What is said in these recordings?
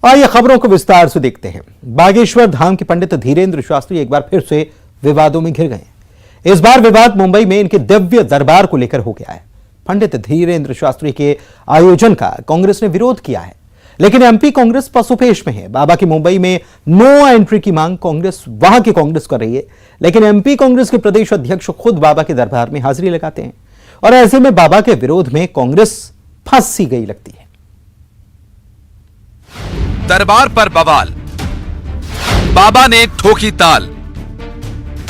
आइए खबरों को विस्तार से देखते हैं। बागेश्वर धाम के पंडित धीरेंद्र शास्त्री एक बार फिर से विवादों में घिर गए। इस बार विवाद मुंबई में इनके दिव्य दरबार को लेकर हो गया है। पंडित धीरेंद्र शास्त्री के आयोजन का कांग्रेस ने विरोध किया है, लेकिन एमपी कांग्रेस पसोपेश में है। बाबा की मुंबई में नो एंट्री की मांग वहां की कांग्रेस कर रही है, लेकिन एमपी कांग्रेस के प्रदेश अध्यक्ष खुद बाबा के दरबार में हाजिरी लगाते हैं और ऐसे में बाबा के विरोध में कांग्रेस फंस सी गई लगती है। दरबार पर बवाल, बाबा ने ठोकी ताल।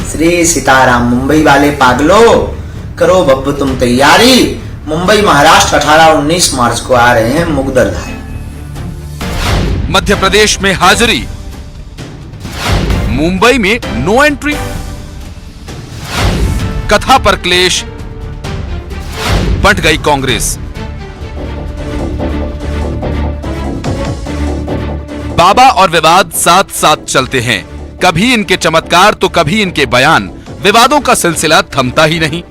श्री सीताराम मुंबई वाले पागलों, करो बब्बू तुम तैयारी। मुंबई महाराष्ट्र 18-19 मार्च को आ रहे हैं मुगदरधारी। मध्य प्रदेश में हाजिरी, मुंबई में नो एंट्री। कथा पर क्लेश, बंट गई कांग्रेस। बाबा और विवाद साथ साथ चलते हैं। कभी इनके चमत्कार तो कभी इनके बयान। विवादों का सिलसिला थमता ही नहीं।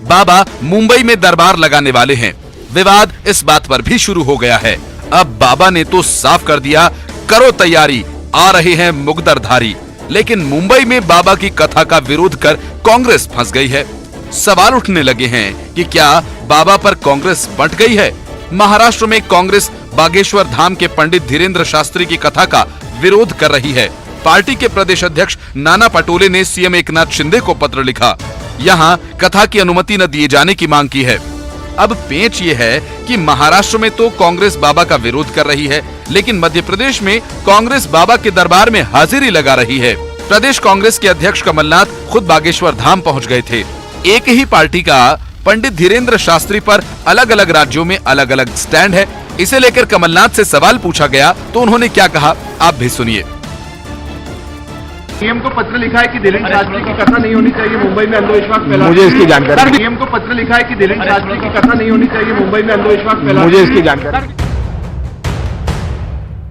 बाबा मुंबई में दरबार लगाने वाले हैं। विवाद इस बात पर भी शुरू हो गया है। अब बाबा ने तो साफ कर दिया, करो तैयारी, आ रहे हैं मुगदरधारी। लेकिन मुंबई में बाबा की कथा का विरोध कर कांग्रेस फंस गई है। सवाल उठने लगे हैं कि क्या बाबा पर कांग्रेस बंट गई है। महाराष्ट्र में कांग्रेस बागेश्वर धाम के पंडित धीरेंद्र शास्त्री की कथा का विरोध कर रही है। पार्टी के प्रदेश अध्यक्ष नाना पटोले ने सीएम एकनाथ शिंदे को पत्र लिखा। यहां कथा की अनुमति न दिए जाने की मांग की है। अब पेंच ये है कि महाराष्ट्र में तो कांग्रेस बाबा का विरोध कर रही है, लेकिन मध्य प्रदेश में कांग्रेस बाबा के दरबार में हाजिरी लगा रही है। प्रदेश कांग्रेस के अध्यक्ष कमलनाथ खुद बागेश्वर धाम पहुंच गए थे। एक ही पार्टी का पंडित धीरेंद्र शास्त्री पर अलग अलग राज्यों में अलग अलग स्टैंड है। इसे लेकर कमलनाथ से सवाल पूछा गया तो उन्होंने क्या कहा, आप भी सुनिए। सीएम को पत्र लिखा है कि धीरेंद्र शास्त्री की कथा नहीं होनी चाहिए, मुंबई में अंधविश्वास फैला। मुझे इसकी जानकारी। सीएम को पत्र लिखा है कि धीरेंद्र शास्त्री की कथा नहीं होनी चाहिए, मुंबई में अंधविश्वास फैला। मुझे इसकी जानकारी।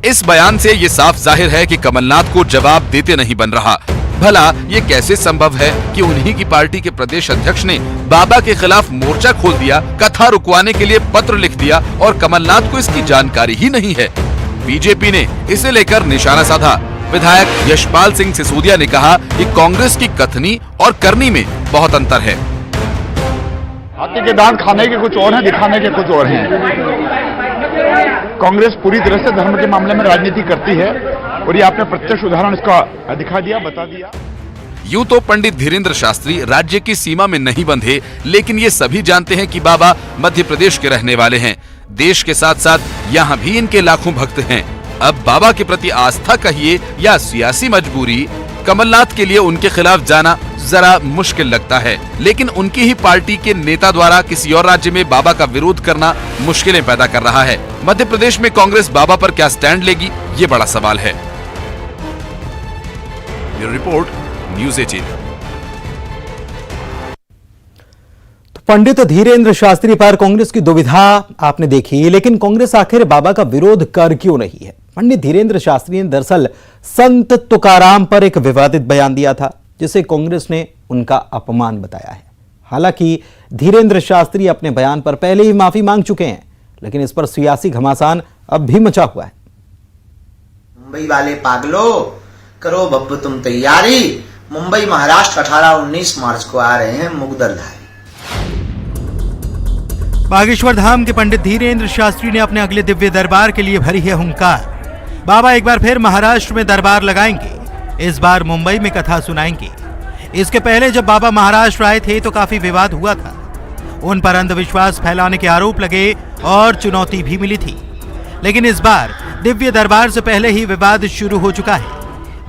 इस बयान से ये साफ जाहिर है कि कमलनाथ को जवाब देते नहीं बन रहा। भला ये कैसे संभव है कि उन्हीं की पार्टी के प्रदेश अध्यक्ष ने बाबा के खिलाफ मोर्चा खोल दिया, कथा रुकवाने के लिए पत्र लिख दिया और कमलनाथ को इसकी जानकारी ही नहीं है। बीजेपी ने इसे लेकर निशाना साधा। विधायक यशपाल सिंह सिसोदिया ने कहा कि कांग्रेस की कथनी और करनी में बहुत अंतर है। हाथी के दांत खाने के कुछ और हैं, दिखाने के कुछ और हैं। कांग्रेस पूरी तरह से धर्म के मामले में राजनीति करती है और ये आपने प्रत्यक्ष उदाहरण इसका दिखा दिया, बता दिया। यूं तो पंडित धीरेंद्र शास्त्री राज्य की सीमा में नहीं बंधे, लेकिन ये सभी जानते हैं कि बाबा मध्य प्रदेश के रहने वाले हैं। देश के साथ साथ यहाँ भी इनके लाखों भक्त हैं। अब बाबा के प्रति आस्था कहिए या सियासी मजबूरी, कमलनाथ के लिए उनके खिलाफ जाना जरा मुश्किल लगता है। लेकिन उनकी ही पार्टी के नेता द्वारा किसी और राज्य में बाबा का विरोध करना मुश्किलें पैदा कर रहा है। मध्य प्रदेश में कांग्रेस बाबा पर क्या स्टैंड लेगी, ये बड़ा सवाल है। Bureau report, news 18। तो पंडित धीरेंद्र शास्त्री पर कांग्रेस की दुविधा आपने देखी, लेकिन कांग्रेस आखिर बाबा का विरोध कर क्यों रही है। पंडित धीरेंद्र शास्त्री ने दरअसल संत तुकाराम पर एक विवादित बयान दिया था, जिसे कांग्रेस ने उनका अपमान बताया है। हालांकि धीरेंद्र शास्त्री अपने बयान पर पहले ही माफी मांग चुके हैं, लेकिन इस पर सियासी घमासान अब भी मचा हुआ है। मुंबई वाले पागलों, करो बब्बू तुम तैयारी। मुंबई महाराष्ट्र 18-19 मार्च को आ रहे हैं मुगदरधारी। बागेश्वर धाम के पंडित धीरेंद्र शास्त्री ने अपने अगले दिव्य दरबार के लिए भरी है हुंकार। बाबा एक बार फिर महाराष्ट्र में दरबार लगाएंगे। इस बार मुंबई में कथा सुनाएंगे। इसके पहले जब बाबा महाराष्ट्र आए थे तो काफी विवाद हुआ था। उन पर अंधविश्वास फैलाने के आरोप लगे और चुनौती भी मिली थी। लेकिन इस बार दिव्य दरबार से पहले ही विवाद शुरू हो चुका है।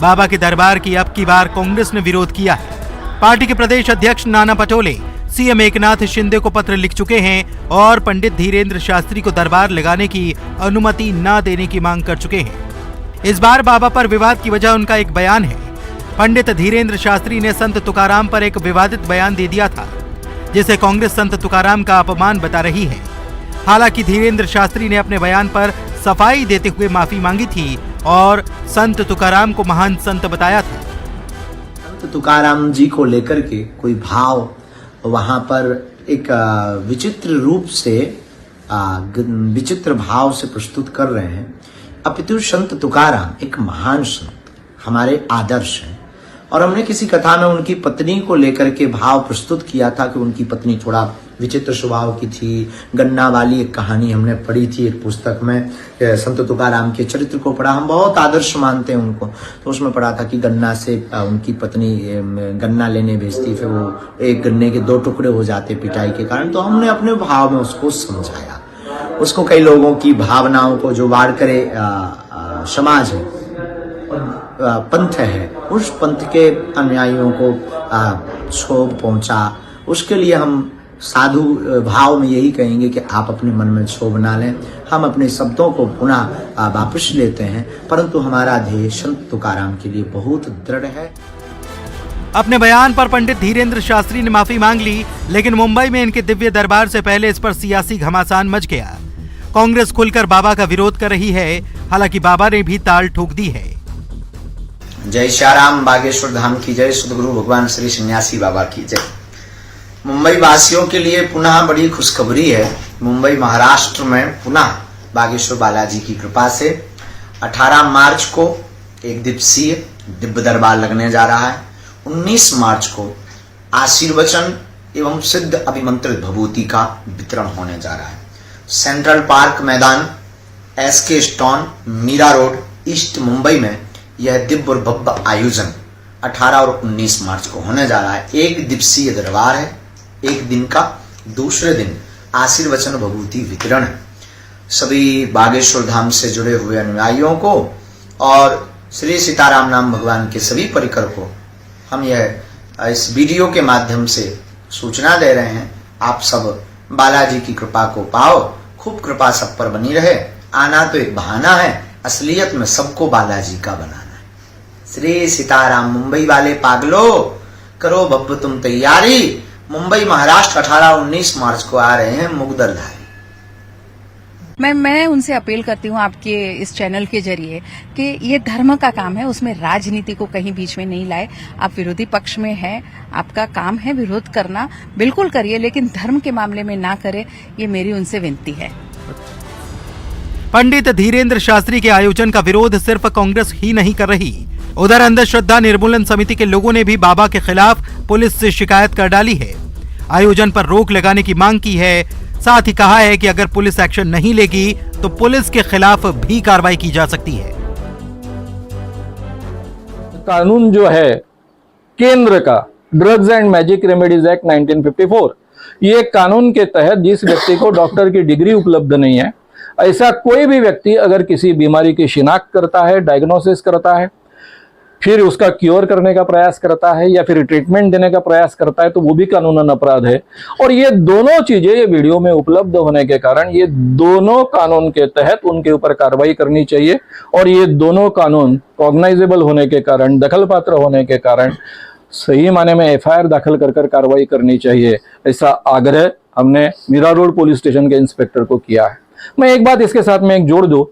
बाबा के दरबार की अब की बार कांग्रेस ने विरोध किया है। पार्टी के प्रदेश अध्यक्ष नाना पटोले सीएम एकनाथ शिंदे को पत्र लिख चुके हैं और पंडित धीरेंद्र शास्त्री को दरबार लगाने की अनुमति न देने की मांग कर चुके हैं। इस बार बाबा पर विवाद की वजह उनका एक बयान है। पंडित धीरेंद्र शास्त्री ने संत तुकाराम पर एक विवादित बयान दे दिया था, जिसे कांग्रेस संत तुकाराम का अपमान बता रही है। हालांकि धीरेंद्र शास्त्री ने अपने बयान पर सफाई देते हुए माफी मांगी थी और संत तुकाराम को महान संत बताया था। संत तुकाराम जी को लेकर के कोई भाव वहां पर एक विचित्र रूप से विचित्र भाव से प्रस्तुत कर रहे हैं। अपितु संत तुकाराम एक महान संत, हमारे आदर्श हैं। और हमने किसी कथा में उनकी पत्नी को लेकर के भाव प्रस्तुत किया था कि उनकी पत्नी थोड़ा विचित्र स्वभाव की थी। गन्ना वाली एक कहानी हमने पढ़ी थी एक पुस्तक में, संत तुकाराम के चरित्र को पढ़ा। हम बहुत आदर्श मानते हैं उनको, तो उसमें पढ़ा था कि गन्ना से उनकी पत्नी गन्ना लेने भेजती, फिर वो एक गन्ने के 2 टुकड़े हो जाते पिटाई के कारण। तो हमने अपने भाव में उसको समझाया। उसको कई लोगों की भावनाओं को जो वार करे समाज है, पंथ है, उस पंथ के अनुयायियों को क्षोभ पहुंचा, उसके लिए हम साधु भाव में यही कहेंगे कि आप अपने मन में क्षोभ ना लें। हम अपने शब्दों को पुनः वापस लेते हैं, परंतु हमारा ध्येय संत तुकाराम के लिए बहुत दृढ़ है। अपने बयान पर पंडित धीरेंद्र शास्त्री ने माफी मांग ली, लेकिन मुंबई में इनके दिव्य दरबार से पहले इस पर सियासी घमासान मच गया। कांग्रेस खुलकर बाबा का विरोध कर रही है, हालांकि बाबा ने भी ताल ठोक दी है। जय श्याराम, बागेश्वर धाम की जय, सद्गुरु भगवान श्री सन्यासी बाबा की जय। मुंबई वासियों के लिए पुनः बड़ी खुशखबरी है। मुंबई महाराष्ट्र में पुनः बागेश्वर बालाजी की कृपा से 18 मार्च को एक दिवसीय दिव्य दरबार लगने जा रहा है। 19 मार्च को आशीर्वचन एवं सिद्ध अभिमंत्रित भभूति का वितरण होने जा रहा है। सेंट्रल पार्क मैदान, SK stone, Mira road, east Mumbai में यह दिव्य और भव्य आयोजन 18 और 19 मार्च को होने जा रहा है। एक दिवसीय दरबार है, एक दिन का। दूसरे दिन आशीर्वचन भभूति वितरण है। सभी बागेश्वर धाम से जुड़े हुए अनुयायियों को और श्री सीताराम नाम भगवान के सभी परिकर को हम यह इस वीडियो के माध्यम से सूचना दे रहे हैं। आप सब बालाजी की कृपा को पाओ, खूब कृपा सब पर बनी रहे। आना तो एक बहाना है, असलियत में सबको बालाजी का बनाना है। श्री सीताराम। मुंबई वाले पागलो, करो बब्बू तुम तैयारी। मुंबई महाराष्ट्र 18-19 मार्च को आ रहे हैं मुगदरधारी। मैं उनसे अपील करती हूँ आपके इस चैनल के जरिए कि ये धर्म का काम है, उसमें राजनीति को कहीं बीच में नहीं लाए। आप विरोधी पक्ष में हैं, आपका काम है विरोध करना, बिल्कुल करिए, लेकिन धर्म के मामले में ना करें, ये मेरी उनसे विनती है। पंडित धीरेंद्र शास्त्री के आयोजन का विरोध सिर्फ कांग्रेस ही नहीं कर रही, उधर अंधश्रद्धा निर्मूलन समिति के लोगों ने भी बाबा के खिलाफ पुलिस से शिकायत कर डाली है। आयोजन पर रोक लगाने की मांग की है, साथ ही कहा है कि अगर पुलिस एक्शन नहीं लेगी तो पुलिस के खिलाफ भी कार्रवाई की जा सकती है। कानून जो है केंद्र का, drugs and magic remedies act 1954, ये कानून के तहत जिस व्यक्ति को डॉक्टर की डिग्री उपलब्ध नहीं है, ऐसा कोई भी व्यक्ति अगर किसी बीमारी की शिनाख्त करता है, डायग्नोसिस करता है, फिर उसका क्योर करने का प्रयास करता है या फिर ट्रीटमेंट देने का प्रयास करता है, तो वो भी कानूनन अपराध है। और ये दोनों चीजें ये वीडियो में उपलब्ध होने के कारण ये दोनों कानून के तहत उनके ऊपर कार्रवाई करनी चाहिए। और ये दोनों कानून कॉग्नाइजेबल होने के कारण, दखल पात्र होने के कारण सही माने में FIR दाखिल कर कार्रवाई करनी चाहिए, ऐसा आग्रह हमने मीरा रोड पुलिस स्टेशन के इंस्पेक्टर को किया है। मैं एक बात इसके साथ में एक जोड़ दूं,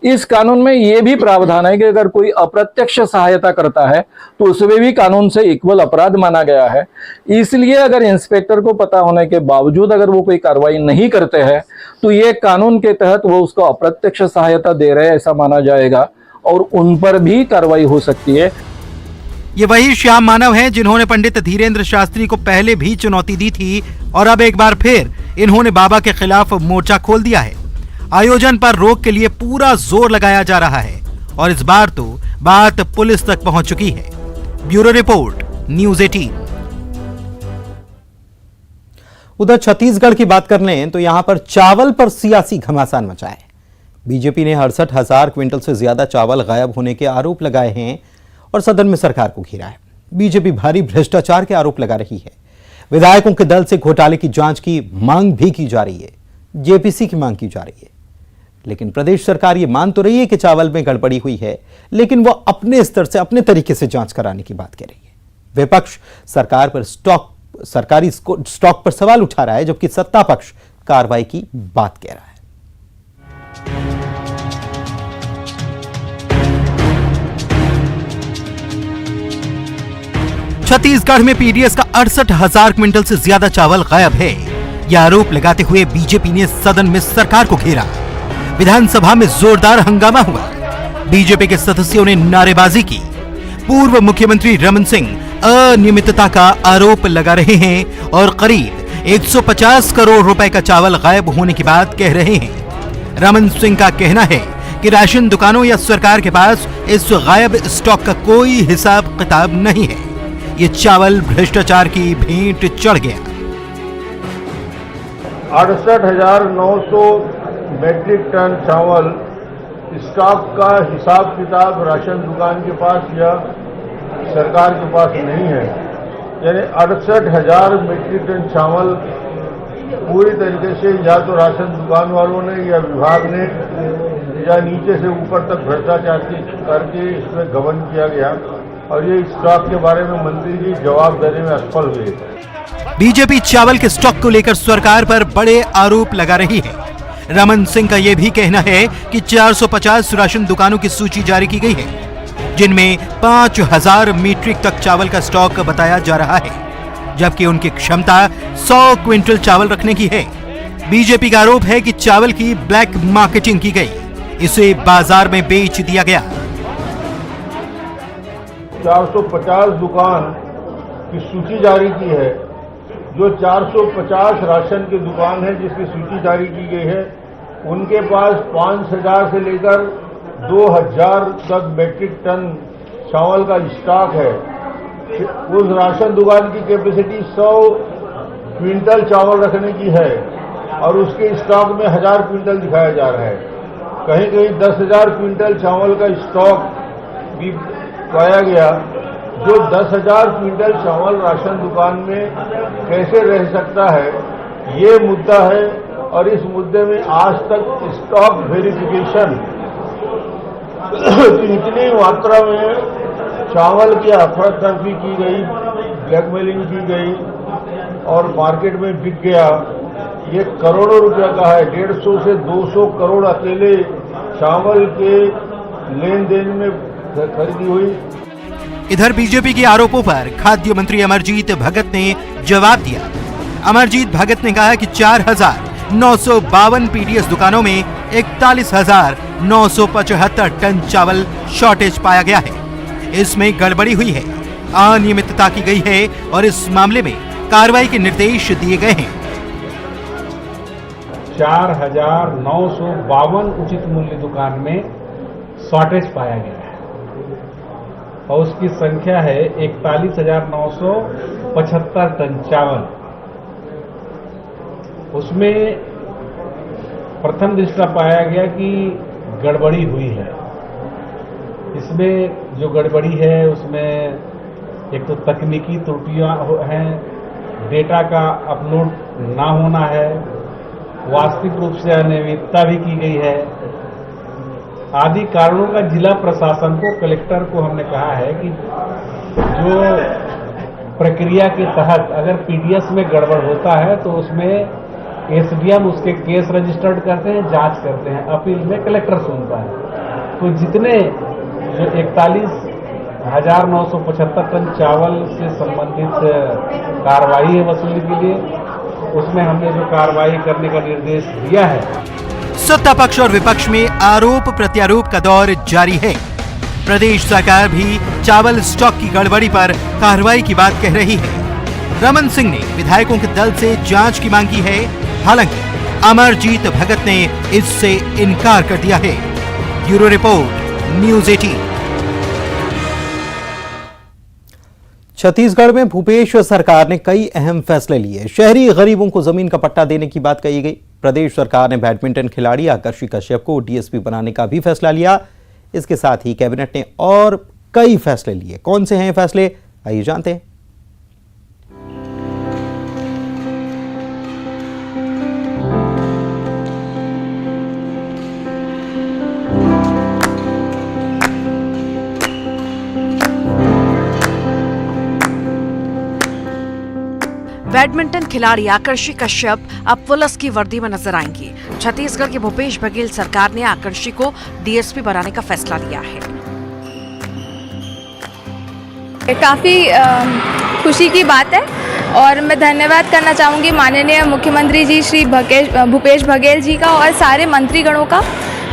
इस कानून में यह भी प्रावधान है कि अगर कोई अप्रत्यक्ष सहायता करता है तो उसमें भी कानून से इक्वल अपराध माना गया है। इसलिए अगर इंस्पेक्टर को पता होने के बावजूद अगर वो कोई कार्रवाई नहीं करते हैं तो ये कानून के तहत वो उसको अप्रत्यक्ष सहायता दे रहे हैं ऐसा माना जाएगा और उन पर भी कार्रवाई हो सकती है। ये वही श्याम मानव हैं जिन्होंने पंडित धीरेंद्र शास्त्री को पहले भी चुनौती दी थी और अब एक बार फिर इन्होंने बाबा के खिलाफ मोर्चा खोल दिया है। आयोजन पर रोक के लिए पूरा जोर लगाया जा रहा है और इस बार तो बात पुलिस तक पहुंच चुकी है। Bureau report, news 18। उधर छत्तीसगढ़ की बात कर लें तो यहां पर चावल पर सियासी घमासान मचा है। बीजेपी ने 68,000 क्विंटल से ज्यादा चावल गायब होने के आरोप लगाए हैं और सदन में सरकार को घेरा है। बीजेपी भारी भ्रष्टाचार के आरोप लगा रही है। विधायकों के दल से घोटाले की जांच की मांग भी की जा रही है, जेपीसी की मांग की जा रही है। लेकिन प्रदेश सरकार ये मान तो रही है कि चावल में गड़बड़ी हुई है, लेकिन वो अपने स्तर से अपने तरीके से जांच कराने की बात कह रही है। विपक्ष सरकार पर सरकारी स्टॉक पर सवाल उठा रहा है, जबकि सत्ता पक्ष कार्रवाई की बात कह रहा है। छत्तीसगढ़ में पीडीएस का 68,000 क्विंटल से ज्यादा चावल गायब है। यह आरोप लगाते हुए बीजेपी ने सदन में सरकार को घेरा। विधानसभा में जोरदार हंगामा हुआ। बीजेपी के सदस्यों ने नारेबाजी की। पूर्व मुख्यमंत्री रमन सिंह अनियमितता का आरोप लगा रहे हैं और करीब 150 करोड़ रुपए का चावल गायब होने की बात कह रहे हैं। रमन सिंह का कहना है कि राशन दुकानों या सरकार के पास इस गायब स्टॉक का कोई हिसाब किताब नहीं है। ये चावल भ्रष्टाचार की भेंट चढ़ गया। 68,900 मैट्रिक टन चावल स्टॉक का हिसाब किताब राशन दुकान के पास या सरकार के पास नहीं है। यानी 68,000 मैट्रिक टन चावल पूरी तरीके से या तो राशन दुकान वालों ने या विभाग ने या नीचे से ऊपर तक भ्रष्टाचार करके इसमें गबन किया गया और ये स्टॉक के बारे में मंत्री जी जवाब देने में असफल हुए। बीजेपी चावल के स्टॉक को लेकर सरकार पर बड़े आरोप लगा रही है। रमन सिंह का यह भी कहना है कि 450 राशन दुकानों की सूची जारी की गई है, जिनमें 5,000 मीट्रिक तक चावल का स्टॉक बताया जा रहा है, जबकि उनकी क्षमता 100 क्विंटल चावल रखने की है। बीजेपी का आरोप है कि चावल की ब्लैक मार्केटिंग की गई, इसे बाजार में बेच दिया गया। 450 दुकान की सूची जारी की है। जो 450 राशन की दुकान है जिसकी सूची जारी की गई है, उनके पास 5,000 से लेकर 2,000 तक मैट्रिक टन चावल का स्टॉक है। उस राशन दुकान की कैपेसिटी 100 क्विंटल चावल रखने की है और उसके स्टॉक में 1,000 क्विंटल दिखाया जा रहा है। कहीं कहीं 10,000 क्विंटल चावल का स्टॉक भी पाया गया। जो 10,000 क्विंटल चावल राशन दुकान में कैसे रह सकता है, ये मुद्दा है और इस मुद्दे में आज तक स्टॉक वेरिफिकेशन इतनी मात्रा में चावल की अफरा तफरी की गई, ब्लैकमेलिंग की गई और मार्केट में बिक गया, ये करोड़ों रुपया का है। 150 से 200 करोड़ अकेले चावल के लेन देन में खरीदी हुई। इधर बीजेपी के आरोपों पर खाद्य मंत्री अमरजीत भगत ने जवाब दिया। अमरजीत भगत ने कहा कि 4,952 पीडीएस दुकानों में 41,975 टन चावल शॉर्टेज पाया गया है। इसमें गड़बड़ी हुई है, अनियमितता की गई है और इस मामले में कार्रवाई के निर्देश दिए गए हैं। 4,952 उचित मूल्य दुकान में शॉर्टेज पाया गया है और उसकी संख्या है 41,975 टन चावल। उसमें प्रथम दृष्टया पाया गया कि गड़बड़ी हुई है। इसमें जो गड़बड़ी है उसमें एक तो तकनीकी त्रुटियां हैं, डेटा का अपलोड ना होना है, वास्तविक रूप से अनियमितता भी की गई है आदि कारणों का जिला प्रशासन को, कलेक्टर को हमने कहा है कि जो प्रक्रिया के तहत अगर पीडीएस में गड़बड़ होता है तो उसमें एसडीएम उसके केस रजिस्टर्ड करते हैं, जांच करते हैं, अपील में कलेक्टर सुनता है। तो जितने जो 41,975 टन चावल से संबंधित कार्रवाई है वसूली के लिए, उसमें हमने जो कार्रवाई करने का निर्देश दिया है। सत्ता पक्ष और विपक्ष में आरोप प्रत्यारोप का दौर जारी है। प्रदेश सरकार भी चावल स्टॉक की गड़बड़ी पर कार्रवाई की बात कह रही है। रमन सिंह ने विधायकों के दल से जांच की मांग की है, हालांकि अमरजीत भगत ने इससे इनकार कर दिया है। Bureau report, news 18। छत्तीसगढ़ में भूपेश सरकार ने कई अहम फैसले लिए। शहरी गरीबों को जमीन का पट्टा देने की बात कही गई। प्रदेश सरकार ने बैडमिंटन खिलाड़ी आकर्षि कश्यप को डीएसपी बनाने का भी फैसला लिया। इसके साथ ही कैबिनेट ने और कई फैसले लिए। कौन से हैं फैसले, आइए जानते हैं। बैडमिंटन खिलाड़ी आकर्षि कश्यप अब पुलिस की वर्दी में नजर आएंगी। छत्तीसगढ़ के भूपेश बघेल सरकार ने आकर्षि को डीएसपी बनाने का फैसला लिया है। काफी खुशी की बात है और मैं धन्यवाद करना चाहूंगी माननीय मुख्यमंत्री जी श्री भूपेश बघेल जी का और सारे मंत्रीगणों का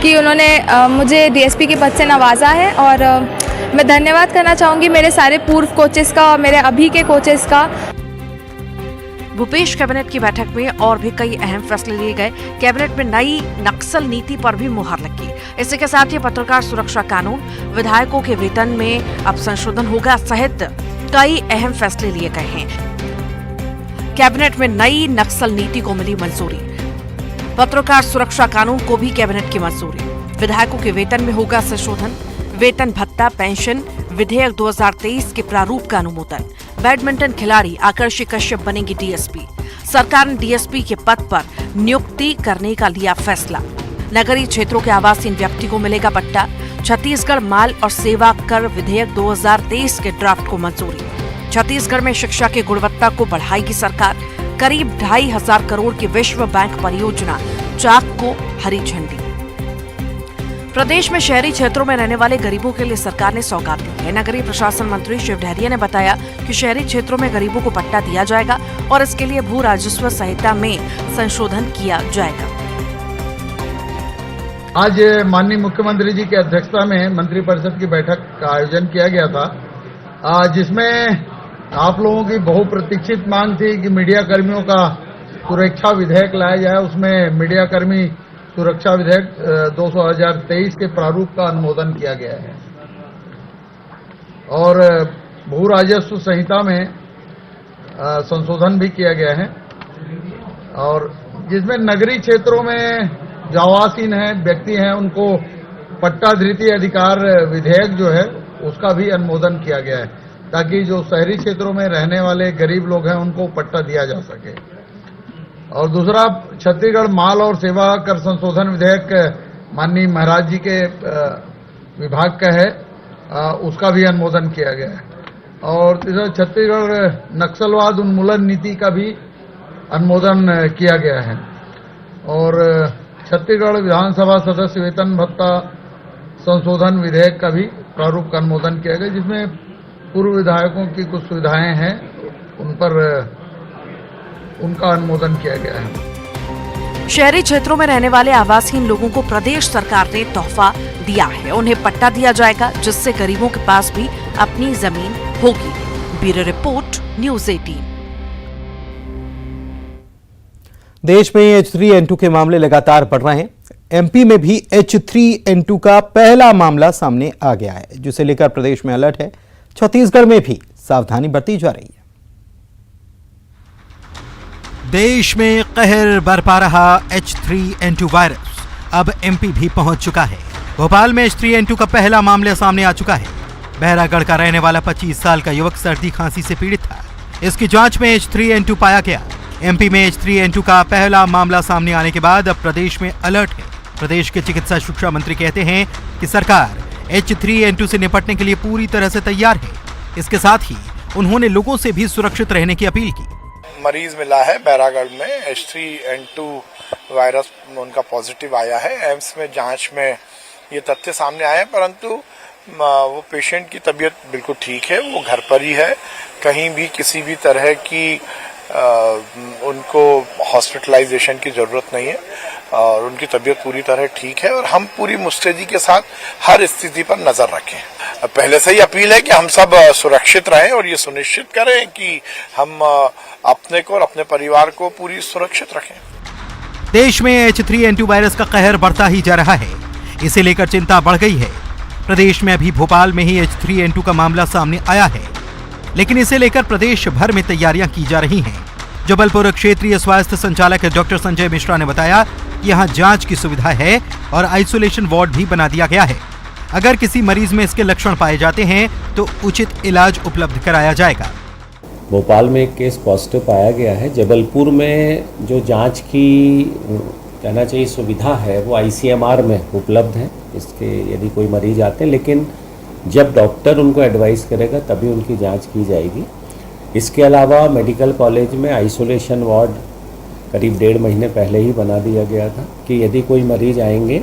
कि उन्होंने मुझे डीएसपी के पद से नवाजा है। और मैं धन्यवाद करना चाहूँगी मेरे सारे पूर्व कोचेस का और मेरे अभी के कोचेस का। भूपेश कैबिनेट की बैठक में और भी कई अहम फैसले लिए गए। कैबिनेट में नई नक्सल नीति पर भी मुहर लगी। इसी के साथ ही पत्रकार सुरक्षा कानून, विधायकों के वेतन में अब संशोधन होगा सहित कई अहम फैसले लिए गए हैं। कैबिनेट में नई नक्सल नीति को मिली मंजूरी। पत्रकार सुरक्षा कानून को भी कैबिनेट की मंजूरी। विधायकों के वेतन में होगा संशोधन। वेतन भत्ता पेंशन विधेयक 2023 के प्रारूप का अनुमोदन। बैडमिंटन खिलाड़ी आकर्षि कश्यप बनेंगी डीएसपी। सरकार ने डीएसपी के पद पर नियुक्ति करने का लिया फैसला। नगरीय क्षेत्रों के आवासीन व्यक्ति को मिलेगा पट्टा। छत्तीसगढ़ माल और सेवा कर विधेयक 2023 के ड्राफ्ट को मंजूरी। छत्तीसगढ़ में शिक्षा की गुणवत्ता को बढ़ाएगी सरकार। करीब 2,500 करोड़ की विश्व बैंक परियोजना चाक को हरी झंडी। प्रदेश में शहरी क्षेत्रों में रहने वाले गरीबों के लिए सरकार ने सौगात दी है। नगरीय प्रशासन मंत्री शिव डहरिया ने बताया कि शहरी क्षेत्रों में गरीबों को पट्टा दिया जाएगा और इसके लिए भू राजस्व संहिता में संशोधन किया जाएगा। आज माननीय मुख्यमंत्री जी की अध्यक्षता में मंत्रिपरिषद की बैठक का आयोजन किया गया था, जिसमें आप लोगों की बहुप्रतीक्षित मांग थी कि मीडिया कर्मियों का सुरक्षा विधेयक लाया जाए। उसमें मीडिया कर्मी सुरक्षा विधेयक 2023 के प्रारूप का अनुमोदन किया गया है और भू राजस्व संहिता में संशोधन भी किया गया है और जिसमें नगरीय क्षेत्रों में जो आवासीन हैं व्यक्ति हैं उनको पट्टाधृति अधिकार विधेयक जो है उसका भी अनुमोदन किया गया है ताकि जो शहरी क्षेत्रों में रहने वाले गरीब लोग हैं उनको पट्टा दिया जा सके। और दूसरा, छत्तीसगढ़ माल और सेवा कर संशोधन विधेयक माननीय महाराज जी के विभाग का है, उसका भी अनुमोदन किया गया है। और तीसरा, छत्तीसगढ़ नक्सलवाद उन्मूलन नीति का भी अनुमोदन किया गया है। और छत्तीसगढ़ विधानसभा सदस्य वेतन भत्ता संशोधन विधेयक का भी प्रारूप का अनुमोदन किया गया, जिसमें पूर्व विधायकों की कुछ सुविधाएं हैं उन पर उनका अनुमोदन किया गया है। शहरी क्षेत्रों में रहने वाले आवासीन लोगों को प्रदेश सरकार ने तोहफा दिया है। उन्हें पट्टा दिया जाएगा जिससे गरीबों के पास भी अपनी जमीन होगी। Bureau report, news 18। देश में H3N2 के मामले लगातार बढ़ रहे हैं। एमपी में भी H3N2 का पहला मामला सामने आ गया है, जिसे लेकर प्रदेश में अलर्ट है। छत्तीसगढ़ में भी सावधानी बरती जा रही है। देश में कहर बरपा रहा H3N2 वायरस अब एमपी भी पहुंच चुका है। भोपाल में H3N2 का पहला मामला सामने आ चुका है। बहरागढ़ का रहने वाला 25 साल का युवक सर्दी खांसी से पीड़ित था। इसकी जांच में H3N2 पाया गया। एमपी में H3N2 का पहला मामला सामने आने के बाद अब प्रदेश में अलर्ट है। प्रदेश के चिकित्सा शिक्षा मंत्री कहते हैं कि सरकार H3N2 से निपटने के लिए पूरी तरह से तैयार है। इसके साथ ही उन्होंने लोगों से भी सुरक्षित रहने की अपील की। मरीज मिला है बैरागढ़ में, H3N2 वायरस उनका पॉजिटिव आया है। एम्स में जांच में ये तथ्य सामने आए हैं, परंतु वो पेशेंट की तबीयत बिल्कुल ठीक है, वो घर पर ही है। कहीं भी किसी भी तरह की उनको हॉस्पिटलाइजेशन की जरूरत नहीं है और उनकी तबीयत पूरी तरह ठीक है और हम पूरी मुस्तैदी के साथ हर स्थिति पर नजर रखें। पहले से ही अपील है कि हम सब सुरक्षित रहें और ये सुनिश्चित करें कि हम अपने को और अपने परिवार को पूरी सुरक्षित रखें। देश में H3N2 वायरस का कहर बढ़ता ही जा रहा है। इसे लेकर चिंता बढ़ गई है। प्रदेश में अभी भोपाल में ही H3N2 का मामला सामने आया है, लेकिन इसे लेकर प्रदेश भर में तैयारियां की जा रही हैं। जबलपुर क्षेत्रीय स्वास्थ्य संचालक डॉक्टर संजय मिश्रा ने बताया कि यहां जांच की सुविधा है और आइसोलेशन वार्ड भी बना दिया गया है। अगर किसी मरीज में इसके लक्षण पाए जाते हैं तो उचित इलाज उपलब्ध कराया जाएगा। भोपाल में एक केस पॉजिटिव पाया गया है। जबलपुर में जो जांच की कहना चाहिए सुविधा है वो ICMR में उपलब्ध है। इसके यदि कोई मरीज आते हैं, लेकिन जब डॉक्टर उनको एडवाइस करेगा तभी उनकी जांच की जाएगी। इसके अलावा मेडिकल कॉलेज में आइसोलेशन वार्ड करीब 1.5 महीने पहले ही बना दिया गया था कि यदि कोई मरीज आएंगे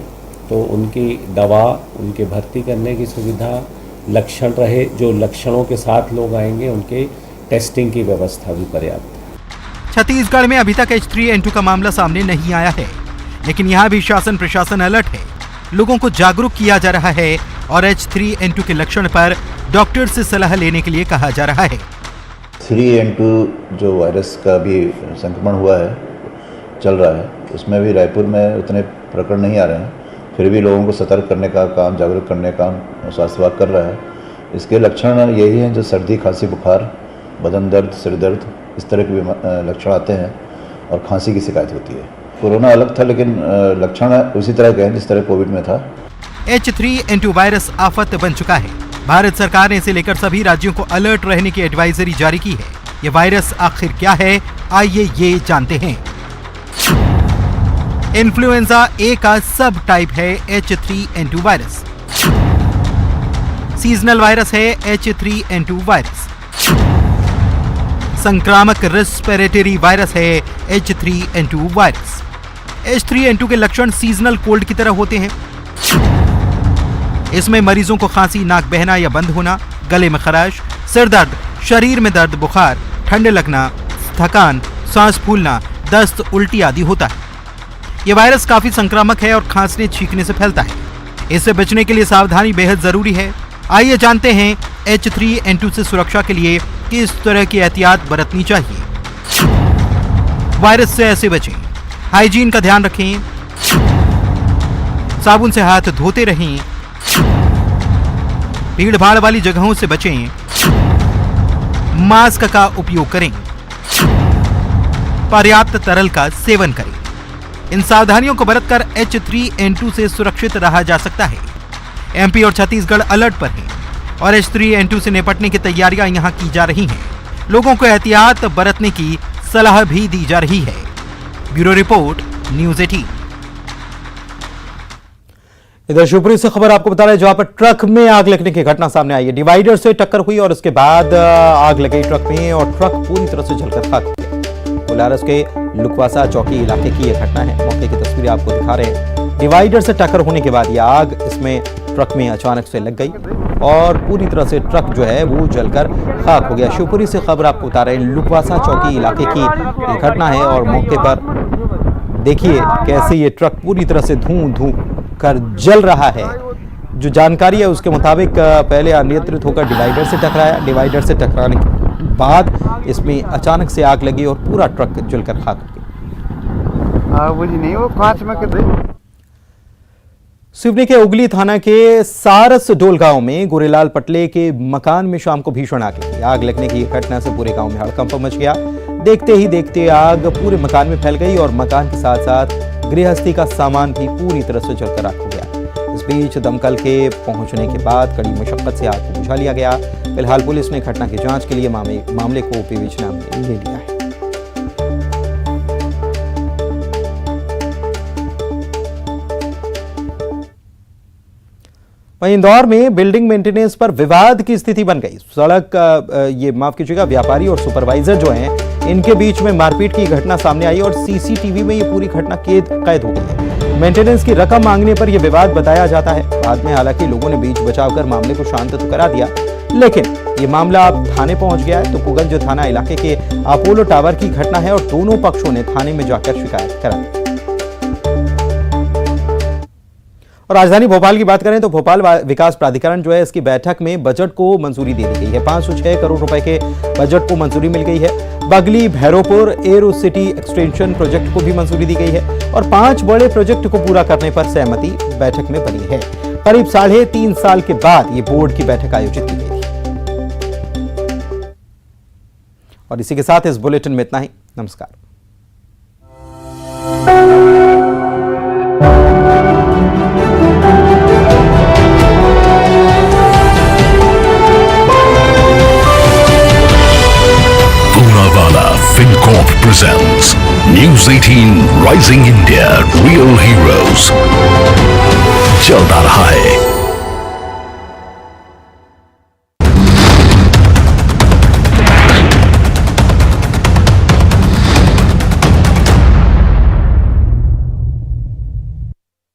तो उनकी दवा, उनके भर्ती करने की सुविधा, लक्षण रहे जो लक्षणों के साथ लोग आएंगे उनके टेस्टिंग की व्यवस्था भी पर्याप्त है। छत्तीसगढ़ में अभी तक H3N2 का मामला सामने नहीं आया है, लेकिन यहाँ भी शासन प्रशासन अलर्ट है। लोगों को जागरूक किया जा रहा है और H3N2 के लक्षण पर डॉक्टर से सलाह लेने के लिए कहा जा रहा है। 3N2 जो वायरस का भी संक्रमण हुआ है, चल रहा है, उसमें भी रायपुर में उतने प्रकरण नहीं आ रहे हैं, फिर भी लोगों को सतर्क करने का काम, जागरूक करने का काम स्वास्थ्य विभाग कर रहा है। इसके लक्षण यही हैं जो सर्दी, खांसी, बुखार, बदन दर्द, सिर दर्द, इस तरह के लक्षण आते हैं और खांसी की शिकायत होती है। कोरोना अलग था लेकिन लक्षण उसी तरह के हैं जिस तरह कोविड में था। H3N2 वायरस आफत बन चुका है। भारत सरकार ने इसे लेकर सभी राज्यों को अलर्ट रहने की एडवाइजरी जारी की है। ये वायरस आखिर क्या है, आइए ये जानते हैं। इन्फ्लुएंजा ए का सब टाइप है H3N2 वायरस। सीजनल वायरस है H3N2 वायरस। संक्रामक रेस्पिरेटरी वायरस है H3N2 वायरस। H3N2 के लक्षण सीजनल कोल्ड की तरह होते हैं। इसमें मरीजों को खांसी, नाक बहना या बंद होना, गले में खराश, सिर दर्द, शरीर में दर्द, बुखार, ठंडे लगना, थकान, सांस फूलना, दस्त, उल्टी आदि होता है। यह वायरस काफी संक्रामक है और खांसने, छींकने से फैलता है। इससे बचने के लिए सावधानी बेहद जरूरी है। आइए जानते हैं H3N2 से सुरक्षा के लिए किस तरह की एहतियात बरतनी चाहिए। वायरस से ऐसे बचें। हाइजीन का ध्यान रखें। साबुन से हाथ धोते रहें। भीड़ भाड़ वाली जगहों से बचें। मास्क का उपयोग करें। पर्याप्त तरल का सेवन करें। इन सावधानियों को बरतकर H3N2 से सुरक्षित रहा जा सकता है। MP और छत्तीसगढ़ अलर्ट पर है और H3N2 से निपटने की तैयारियां यहां की जा रही हैं। लोगों को एहतियात बरतने की सलाह भी दी जा रही है। Bureau report, news 18। इधर शिवपुरी से खबर आपको बता रहे हैं, जहां पर ट्रक में आग लगने की घटना सामने आई है। डिवाइडर से टक्कर हुई और उसके बाद आग लगी ट्रक में और ट्रक पूरी तरह से जलकर खाक हो गया। कोलारस के लुकवासा चौकी इलाके की यह घटना है। मौके की तस्वीरें आपको दिखा रहे हैं। डिवाइडर से टक्कर होने के बाद यह आग इसमें ट्रक में अचानक से लग गई और पूरी तरह से ट्रक जो है वो जलकर खाक हो गया। शिवपुरी से खबर आपको बता रहे हैं, लुकवासा चौकी इलाके की ये घटना है और मौके पर देखिए कैसे ये ट्रक पूरी तरह से धूं धूं कर जल रहा है। जो जानकारी है उसके मुताबिक पहले अनियंत्रित होकर डिवाइडर से टकराया। डिवाइडर से टकराने के बाद इसमें अचानक से आग लगी और पूरा ट्रक जलकर खाक हो गया। सिवनी के उगली थाना के सारस डोल गांव में गोरेलाल पटले के मकान में शाम को भीषण आग लगी। आग लगने की घटना से पूरे गांव में हड़कंप मच गया। देखते ही देखते आग पूरे मकान में फैल गई और मकान के साथ साथ गृहस्थी का सामान भी पूरी तरह से जलकर राख हो गया। इस बीच दमकल के पहुंचने के बाद कड़ी मशक्कत से आग को बुझा लिया गया। फिलहाल पुलिस ने घटना की जांच के लिए मामले को विवेचना में ले लिया है। वहीं इंदौर में बिल्डिंग मेंटेनेंस पर विवाद की स्थिति बन गई। सड़क ये माफ कीजिएगा, व्यापारी और सुपरवाइजर जो हैं इनके बीच में मारपीट की घटना सामने आई और सीसीटीवी में ये पूरी घटना कैद हो गई है। मेंटेनेंस की रकम मांगने पर यह विवाद बताया जाता है। बाद में हालांकि लोगों ने बीच बचाव कर मामले को शांत तो करा दिया, लेकिन ये मामला अब थाने पहुंच गया है। तो कुगंज थाना इलाके के अपोलो टावर की घटना है और दोनों पक्षों ने थाने में जाकर शिकायत करा दी। और राजधानी भोपाल की बात करें तो भोपाल विकास प्राधिकरण जो है इसकी बैठक में बजट को मंजूरी दे दी गई है। 506 करोड़ रुपए के बजट को मंजूरी मिल गई है। बगली Bhairopur arrow city extension project को भी मंजूरी दी गई है और 5 बड़े प्रोजेक्ट को पूरा करने पर सहमति बैठक में बनी है। करीब 3.5 साल के बाद ये बोर्ड की बैठक आयोजित की गई थी। और इसी के साथ इस बुलेटिन में इतना ही। नमस्कार। FinCorp presents News 18 Rising India Real Heroes। चलता रहा है